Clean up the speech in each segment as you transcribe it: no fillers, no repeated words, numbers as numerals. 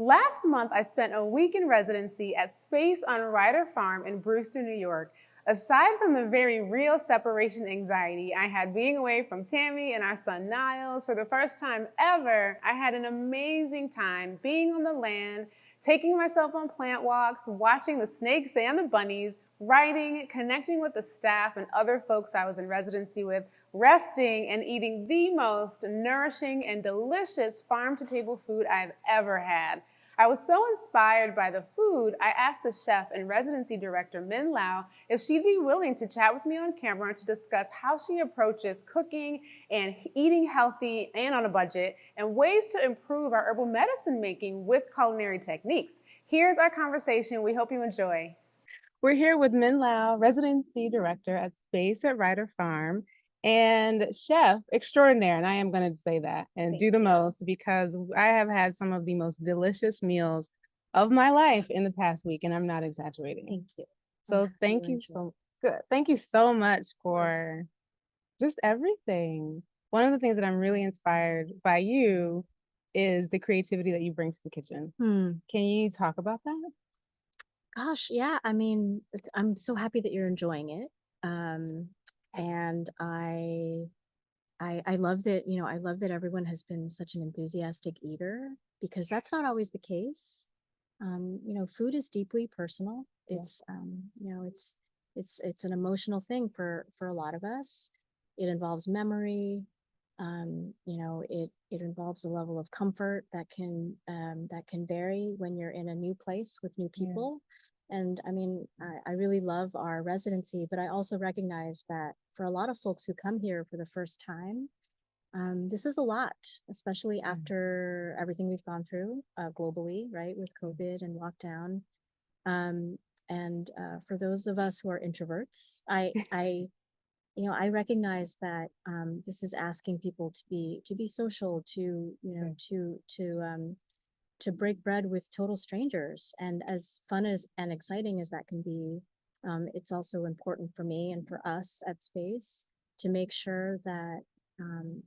Last month, I spent a week in residency at Space on Ryder Farm in Brewster, New York. Aside from the very real separation anxiety I had being away from Tami and our son Niles for the first time ever, I had an amazing time being on the land, taking myself on plant walks, watching the snakes and the bunnies, writing, connecting with the staff and other folks I was in residency with, resting, and eating the most nourishing and delicious farm-to-table food I've ever had. I was so inspired by the food, I asked the chef and residency director Min Liao if she'd be willing to chat with me on camera to discuss how she approaches cooking and eating healthy and on a budget, and ways to improve our herbal medicine making with culinary techniques. Here's our conversation. We hope you enjoy. We're here with Min Liao, residency director at Space at Ryder Farm, and chef extraordinaire. And I am going to say that and do the most, because I have had some of the most delicious meals of my life in the past week, and I'm not exaggerating. Thank you. So thank you so good. Thank you so much for just everything. One of the things that I'm really inspired by you is the creativity that you bring to the kitchen. Can you talk about that? Gosh, yeah. I mean, I'm so happy that you're enjoying it. And I love that, I love that everyone has been such an enthusiastic eater, because that's not always the case. Food is deeply personal. It's it's an emotional thing for a lot of us. It involves memory. It involves a level of comfort that can vary when you're in a new place with new people. And I mean, I really love our residency, but I also recognize that for a lot of folks who come here for the first time, this is a lot, especially after everything we've gone through globally, right, with COVID and lockdown. For those of us who are introverts, I recognize that this is asking people to be social, to break bread with total strangers. And as fun as and exciting as that can be, it's also important for me and for us at Space to make sure that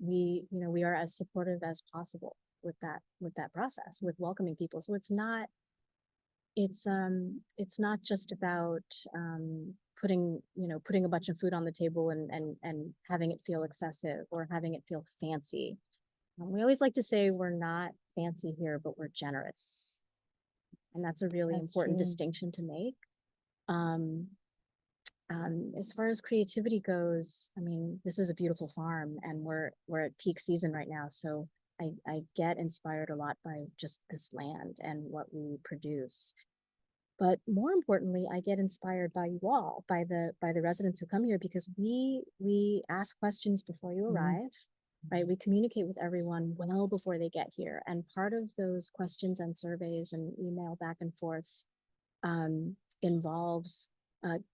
we are as supportive as possible with that process, with welcoming people. So it's not just about putting a bunch of food on the table and having it feel excessive or having it feel fancy. We always like to say we're not fancy here, but we're generous. And that's a really important distinction to make. As far as creativity goes, I mean, this is a beautiful farm and we're at peak season right now. So I get inspired a lot by just this land and what we produce. But more importantly, I get inspired by you all, by the residents who come here, because we ask questions before you arrive. Right, we communicate with everyone well before they get here, and part of those questions and surveys and email back and forths involves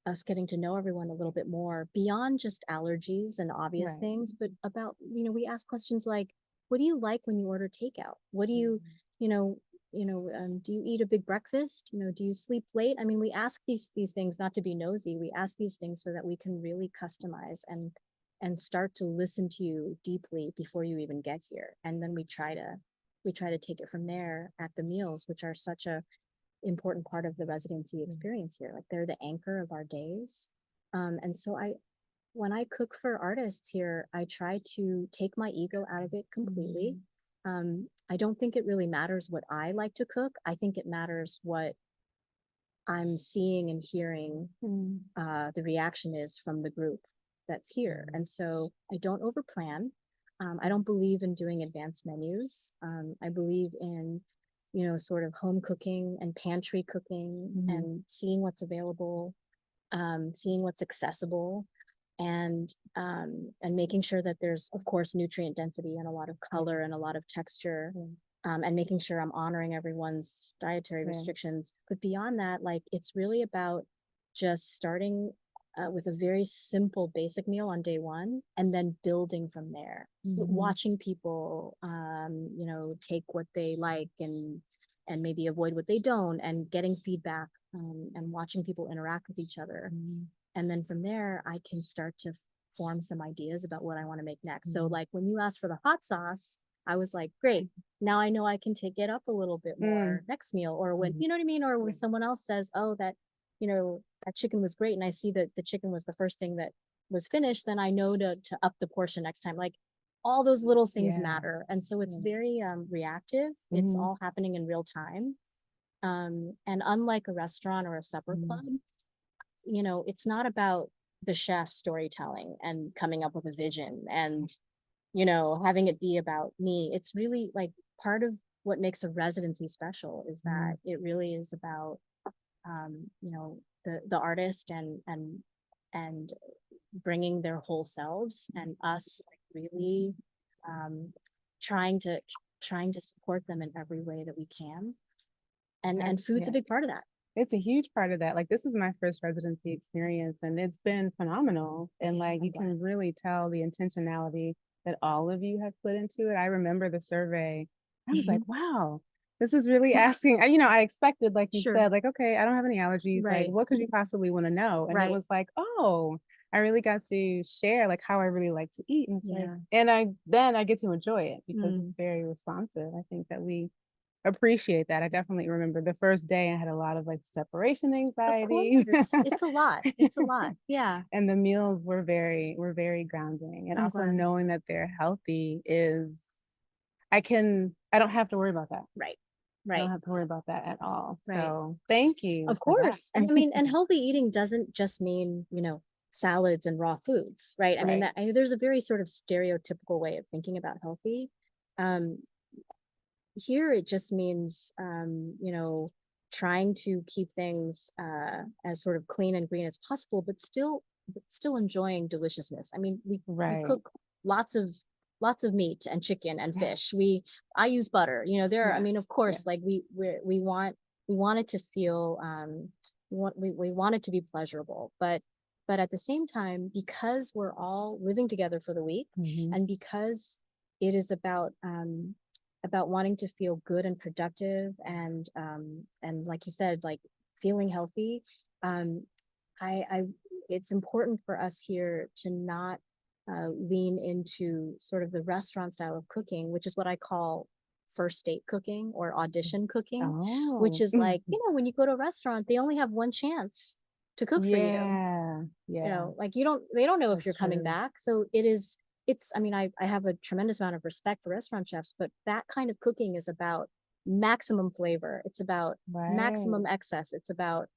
us getting to know everyone a little bit more beyond just allergies and obvious things, but about, we ask questions like, what do you like when you order takeout? What do you, do you eat a big breakfast? Do you sleep late? I mean, we ask these things not to be nosy. We ask these things so that we can really customize and start to listen to you deeply before you even get here. And then we try to take it from there at the meals, which are such a important part of the residency experience here. Like, they're the anchor of our days. And so when I cook for artists here, I try to take my ego out of it completely. I don't think it really matters what I like to cook. I think it matters what I'm seeing and hearing the reaction is from the group that's here. And so I don't overplan. I don't believe in doing advanced menus. I believe in, sort of home cooking and pantry cooking and seeing what's available, seeing what's accessible, and making sure that there's, of course, nutrient density and a lot of color and a lot of texture, and making sure I'm honoring everyone's dietary restrictions. But beyond that, like, it's really about just starting with a very simple basic meal on day one, and then building from there, watching people, take what they like and maybe avoid what they don't, and getting feedback, and watching people interact with each other. And then from there, I can start to form some ideas about what I want to make next. So like when you asked for the hot sauce, I was like, great, now I know I can take it up a little bit more next meal, or when, Mhm. you know what I mean? Or when someone else says, oh, that, that chicken was great, and I see that the chicken was the first thing that was finished, then I know to up the portion next time. Like all those little things Yeah. matter. And so it's Yeah. very reactive. It's Mhm. all happening in real time. And unlike a restaurant or a supper club, it's not about the chef storytelling and coming up with a vision and, having it be about me. It's really like part of what makes a residency special is that it really is about, the artist and bringing their whole selves, and us like really um, trying to trying to support them in every way that we can. And food's a Yeah. big part of that. It's a huge part of that. Like this is my first residency experience and it's been phenomenal. And like you can really tell the intentionality that all of you have put into it. I remember the survey. I was like, wow, this is really asking. I expected, like you Sure. said, like, okay, I don't have any allergies. Like, Right. what could you possibly want to know? And it Right. was like, oh, I really got to share like how I really like to eat. And it's like, Yeah. and I get to enjoy it because Mm. it's very responsive. I think that we appreciate that. I definitely remember the first day I had a lot of like separation Of anxiety. course. It's a lot. It's a lot. Yeah. And the meals were very grounding. And I'm also glad. knowing that they're healthy is I don't have to worry about that. Right. I don't Right. have to worry about that at all. Right. So thank you Of for that. course. And I mean, and healthy eating doesn't just mean, salads and raw foods, right? I mean, Right. there's a very sort of stereotypical way of thinking about healthy. Um, Here it just means, trying to keep things as sort of clean and green as possible, but still enjoying deliciousness. I mean, we Right. cook lots of lots of meat and chicken and fish. I use butter. I Yeah. mean, of Yeah. course, like we want it to feel we want it to be pleasurable, but at the same time, because we're all living together for the week, Mhm. and because it is about wanting to feel good and productive, and like you said, like feeling healthy. Um i i it's important for us here to not lean into sort of the restaurant style of cooking, which is what I call first date cooking or audition cooking, which Oh. is like, when you go to a restaurant, they only have one chance to cook for you. Yeah. Yeah. Like they don't know if you're That's coming true. back. So I mean, I have a tremendous amount of respect for restaurant chefs, but that kind of cooking is about maximum flavor. It's about Right. maximum excess. It's about,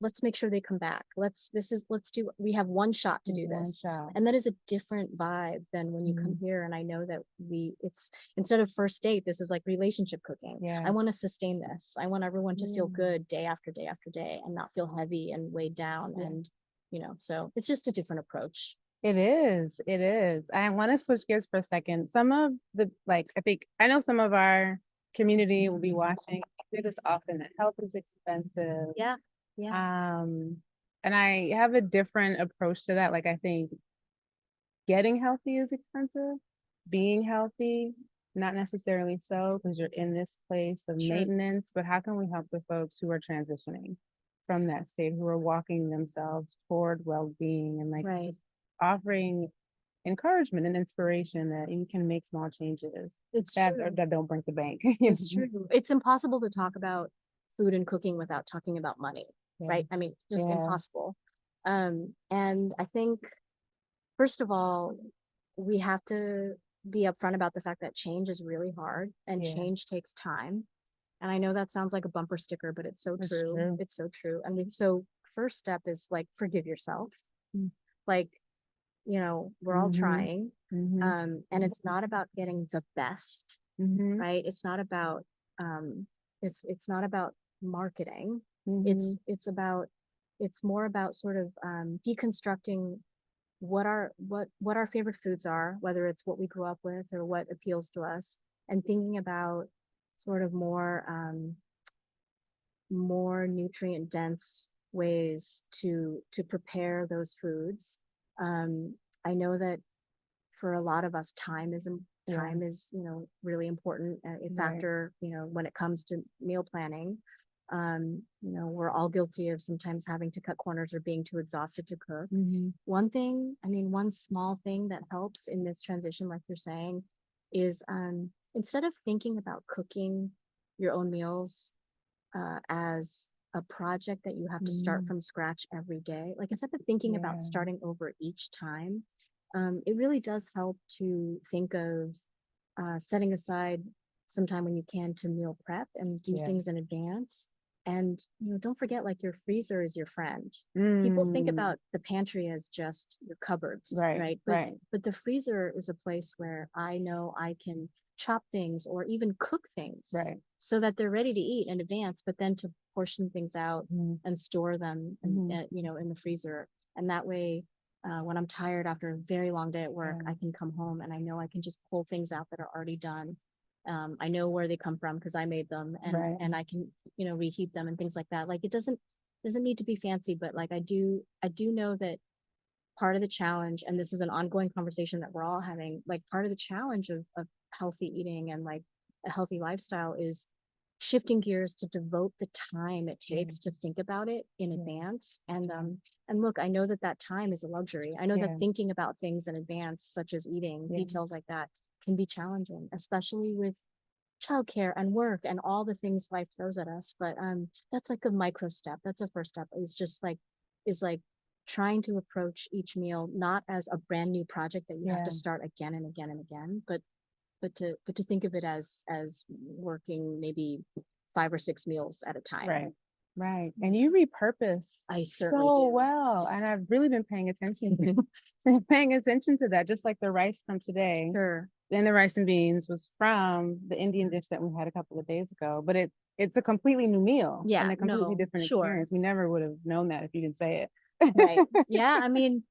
let's make sure they come back. We have one shot to do One this. shot. And that is a different vibe than when you come here. And I know that it's instead of first date, this is like relationship cooking. Yeah. I want to sustain this. I want everyone to feel Mm. good day after day after day and not feel heavy and weighed down. Yeah. And, so it's just a different approach. It is. It is. I want to switch gears for a second. Some of the, like, I think, I know some of our community will be watching. I do this often that health is expensive. Yeah. Yeah. And I have a different approach to that. Like, I think getting healthy is expensive, being healthy, not necessarily so, because you're in this place of Sure. maintenance. But how can we help the folks who are transitioning from that state, who are walking themselves toward well-being and like Right. just offering encouragement and inspiration that you can make small changes It's that true. that don't break the bank. It's true. It's impossible to talk about food and cooking without talking about money, Yeah. right? I mean, just Yeah. impossible. And I think, first of all, we have to be upfront about the fact that change is really hard and Yeah. change takes time. And I know that sounds like a bumper sticker, but it's so That's true. true. It's so true. And so first step is like, forgive yourself. Mm. Like, we're all trying. Mm-hmm. And it's not about getting the best, Mm-hmm. right? It's not about um it's not about marketing. Mm-hmm. It's more about sort of deconstructing what our favorite foods are, whether it's what we grew up with or what appeals to us, and thinking about sort of more nutrient dense ways to prepare those foods. I know that for a lot of us, time is Yeah. time is really important, a Right. factor, when it comes to meal planning. We're all guilty of sometimes having to cut corners or being too exhausted to cook. Mm-hmm. One small thing that helps in this transition, like you're saying, is instead of thinking about cooking your own meals as a project that you have to start from scratch every day, like instead of thinking about starting over each time, it really does help to think of setting aside some time when you can to meal prep and do things in advance. And don't forget, like, your freezer is your friend. People think about the pantry as just your cupboards, right? But the freezer is a place where I know I can chop things or even cook things so that they're ready to eat in advance, but then to portion things out and store them in the freezer. And that way, when I'm tired after a very long day at work, I can come home and I know I can just pull things out that are already done. I know where they come from because I made them, and I can reheat them and things like that. Like, it doesn't need to be fancy, but like I do know that part of the challenge, and this is an ongoing conversation that we're all having, like part of the challenge of healthy eating and like a healthy lifestyle is shifting gears to devote the time it takes to think about it in advance. And look, I know that time is a luxury. I know that thinking about things in advance, such as eating details like that, can be challenging, especially with childcare and work and all the things life throws at us. But that's like a micro step. That's a first step, is just like trying to approach each meal not as a brand new project that you have to start again and again and again, but to think of it as working maybe 5 or 6 meals at a time. Right. And you repurpose I certainly so do. well. And I've really been paying attention to that, just like the rice from today. Sure. And the rice and beans was from the Indian dish that we had a couple of days ago, but it's a completely new meal and a completely different experience. We never would have known that if you didn't say it. Right. Yeah. I mean,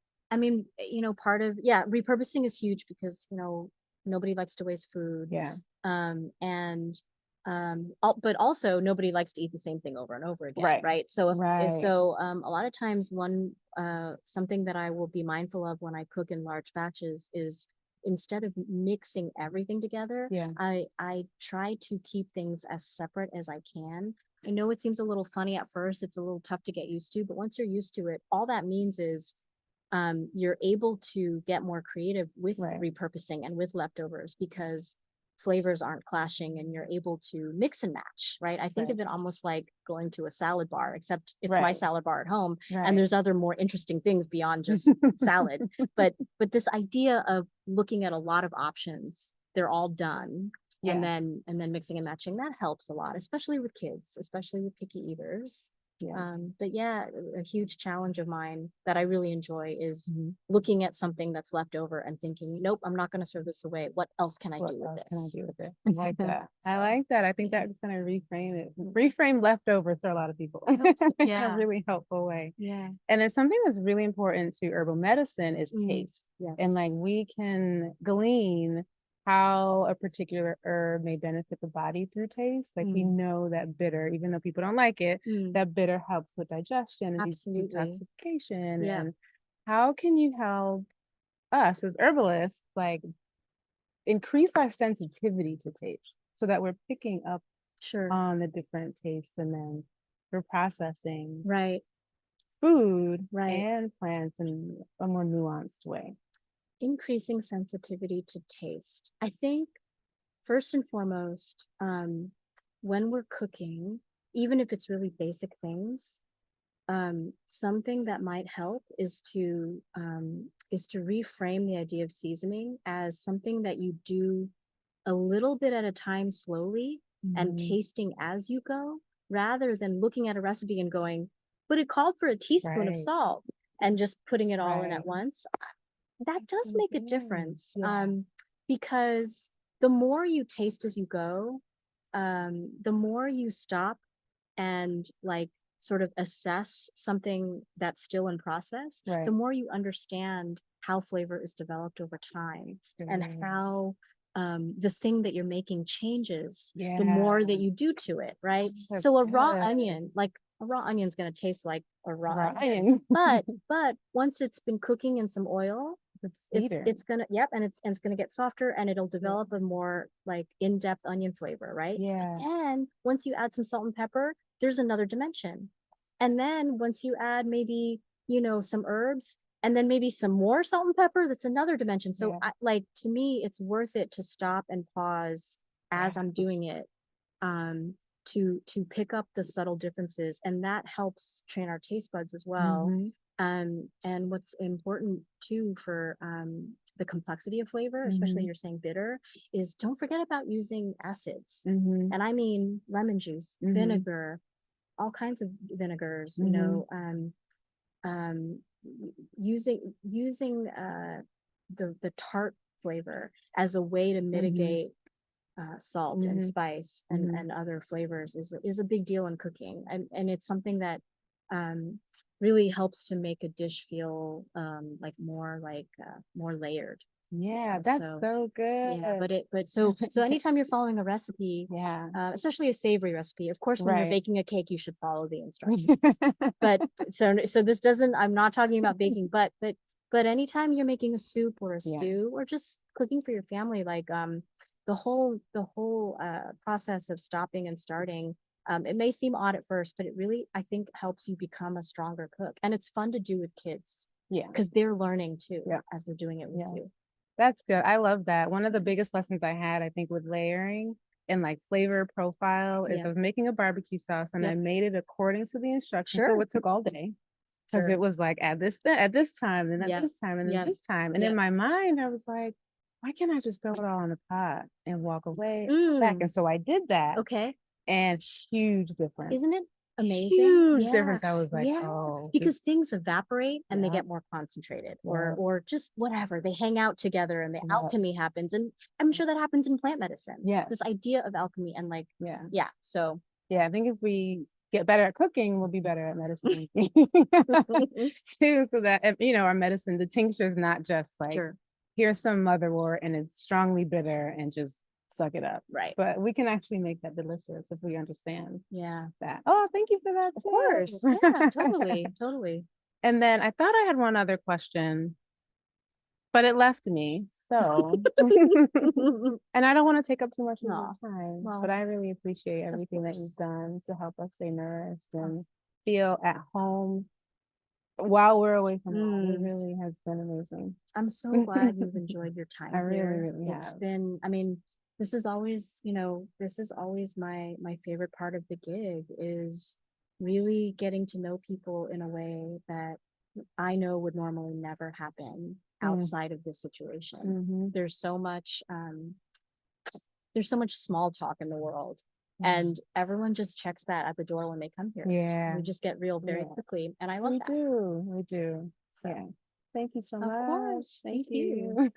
part of, repurposing is huge because, nobody likes to waste food. Yeah. But also nobody likes to eat the same thing over and over again. Right. So, a lot of times something that I will be mindful of when I cook in large batches is, instead of mixing everything together, I try to keep things as separate as I can. I know it seems a little funny at first. It's a little tough to get used to, but once you're used to it, all that means is you're able to get more creative with repurposing and with leftovers, because flavors aren't clashing and you're able to mix and match, right? I think of it almost like going to a salad bar, except it's my salad bar at home, and there's other more interesting things beyond just salad. But this idea of looking at a lot of options, they're all done, and then mixing and matching, that helps a lot, especially with kids, especially with picky eaters. But a huge challenge of mine that I really enjoy is looking at something that's left over and thinking, nope, I'm not going to throw this away. What else can I do with this? I like that. I like that. I think that's going to reframe it. Reframe leftovers for a lot of people. In a really helpful way. Yeah. And then something that's really important to herbal medicine is taste. Yes. And like, we can glean how a particular herb may benefit the body through taste. Like, we know that bitter, even though people don't like it, that bitter helps with digestion and detoxification. And how can you help us as herbalists, like, increase our sensitivity to taste so that we're picking up on the different tastes, and then we're processing food and plants in a more nuanced way? Increasing sensitivity to taste. I think first and foremost, when we're cooking, even if it's really basic things, something that might help is to reframe the idea of seasoning as something that you do a little bit at a time, slowly, and tasting as you go, rather than looking at a recipe and going, but it called for a teaspoon of salt, and just putting it all in at once. That does make a difference, because the more you taste as you go, the more you stop and like sort of assess something that's still in process, the more you understand how flavor is developed over time, and how the thing that you're making changes the more that you do to it, right? So a raw onion, like a raw onion, is going to taste like a raw onion. but once it's been cooking in some oil, it's gonna and it's gonna get softer, and it'll develop a more like in-depth onion flavor, right? But then once you add some salt and pepper, there's another dimension. And then once you add maybe some herbs, and then maybe some more salt and pepper, that's another dimension. So to me, it's worth it to stop and pause as I'm doing it, to pick up the subtle differences, and that helps train our taste buds as well. And what's important too for the complexity of flavor, especially you're saying bitter, is don't forget about using acids. And I mean lemon juice, vinegar, all kinds of vinegars, you know, using the tart flavor as a way to mitigate salt and spice and other flavors is a big deal in cooking, and it's something that really helps to make a dish feel like more layered. Yeah, that's so good. Yeah, so anytime you're following a recipe, especially a savory recipe, of course, when you're baking a cake, you should follow the instructions. But so this doesn't, I'm not talking about baking, but anytime you're making a soup or a stew or just cooking for your family, like the whole process of stopping and starting, it may seem odd at first, but it really, I think, helps you become a stronger cook. And it's fun to do with kids. Yeah, because they're learning too as they're doing it with you. That's good. I love that. One of the biggest lessons I had, I think, with layering and like flavor profile is I was making a barbecue sauce and I made it according to the instructions. So it took all day because it was like at this time, and at this time, and then this time. And in my mind, I was like, why can't I just throw it all in the pot and walk away back? And so I did that. Okay. And huge difference. Isn't it amazing? Huge difference. I was like, oh. Because things evaporate and they get more concentrated or just whatever. They hang out together and the alchemy happens. And I'm sure that happens in plant medicine. Yeah. This idea of alchemy and like, so. Yeah, I think if we get better at cooking, we'll be better at medicine too. So that, you know, our medicine, the tincture is not just like, here's some motherwort and it's strongly bitter and just suck it up. Right. But we can actually make that delicious if we understand that. Oh, thank you for that. Of course. Yeah, totally. And then I thought I had one other question, but it left me. So, and I don't want to take up too much of your time, but I really appreciate everything that you've done to help us stay nourished and feel at home while we're away from home. It really has been amazing. I'm so glad you've enjoyed your time here. Really it's been, I mean, this is always, you know, this is always my favorite part of the gig is really getting to know people in a way that I know would normally never happen outside of this situation. There's so much small talk in the world. And everyone just checks that at the door when they come here. Yeah. We just get real very quickly. And I love that. We do. So thank you so much. Of course. Thank you.